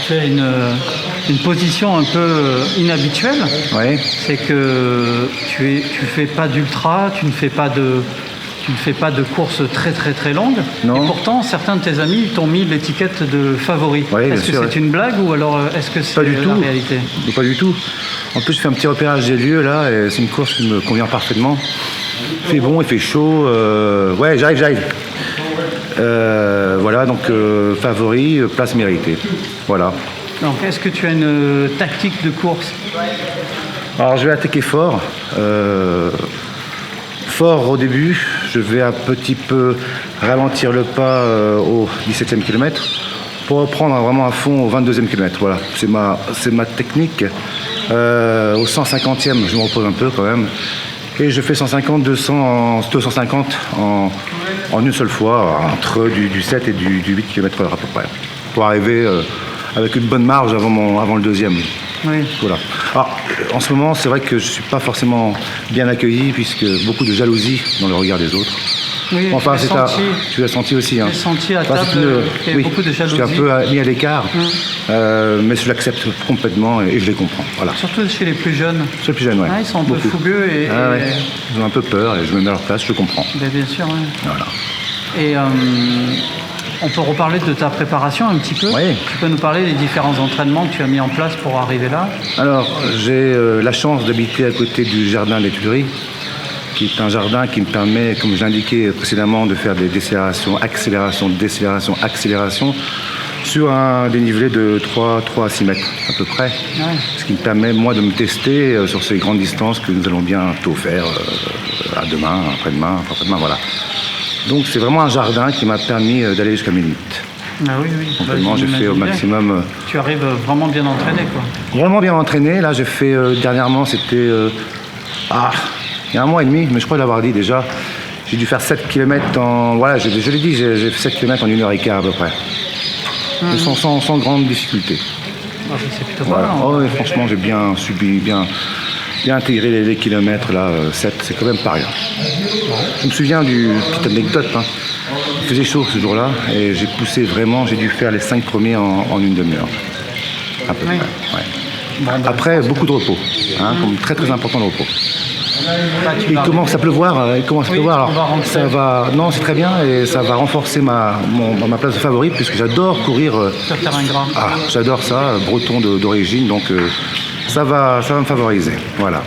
tu as une position un peu inhabituelle. Oui. C'est que tu fais pas d'ultra, tu ne fais pas de courses très très très longues. Non. Et pourtant, certains de tes amis t'ont mis l'étiquette de favori. Oui, bien est-ce que sûr, c'est une blague ou alors est-ce que c'est Pas du la tout. réalité? Pas du tout. En plus, je fais un petit repérage des lieux là, et c'est une course qui me convient parfaitement. Il fait bon, il fait chaud. Ouais, j'arrive. Voilà, donc favori, place méritée. Voilà. Donc, est-ce que tu as une tactique de course? Alors, je vais attaquer fort. Fort au début, je vais un petit peu ralentir le pas au 17e kilomètre pour reprendre vraiment à fond au 22e kilomètre. Voilà, c'est ma technique. Au 150e, je me repose un peu quand même. Et je fais 150, 200, 250 en une seule fois, entre du 7 et du 8 km/h à peu près, pour arriver avec une bonne marge avant le deuxième. Oui. Voilà. Alors, en ce moment, c'est vrai que je ne suis pas forcément bien accueilli, puisque beaucoup de jalousie dans le regard des autres. Oui, Enfin, tu l'as senti aussi. Hein. J'ai senti à Enfin, table qu'il y avait beaucoup de jalousie. Je suis un peu mis à l'écart, mais je l'accepte complètement et je les comprends. Voilà. Surtout chez les plus jeunes. Chez les plus jeunes, ouais. Ils sont un peu fougueux et... Ouais. Ils ont un peu peur et je me mets à leur place, je comprends. Bien sûr, oui. Voilà. Et on peut reparler de ta préparation un petit peu. Oui. Tu peux nous parler des différents entraînements que tu as mis en place pour arriver là? Alors, j'ai la chance d'habiter à côté du jardin des Tuileries, qui est un jardin qui me permet, comme je l'indiquais précédemment, de faire des décélérations, accélérations, décélérations, accélérations sur un dénivelé de 3 à 6 mètres à peu près. Ouais. Ce qui me permet, moi, de me tester sur ces grandes distances que nous allons bientôt faire à demain, après-demain, voilà. Donc c'est vraiment un jardin qui m'a permis d'aller jusqu'à mes limites. Ah oui. Complètement, j'ai fait au maximum. Tu arrives vraiment bien entraîné, quoi. Vraiment bien entraîné. Là, j'ai fait dernièrement, c'était il y a un mois et demi, mais je crois l'avoir dit déjà. J'ai dû faire 7 km en. Voilà, je l'ai dit, j'ai fait 7 km en 1h15 à peu près. Sans grande difficulté. C'est plutôt Voilà. pas mal. Oh, et franchement, j'ai bien subi, bien intégré les kilomètres là, 7, c'est quand même pas rien. Je me souviens d'une petite anecdote. Il faisait chaud ce jour-là et j'ai poussé vraiment, j'ai dû faire les 5 premiers en une demi-heure. À peu près. Ouais. Bon, après, beaucoup de repos. Comme très très important de repos. Il commence à pleuvoir, alors ça va. Non, c'est très bien et ça va renforcer ma place de favori puisque j'adore courir. Sur terrain gras. J'adore ça, breton d'origine, donc ça va me favoriser. Voilà.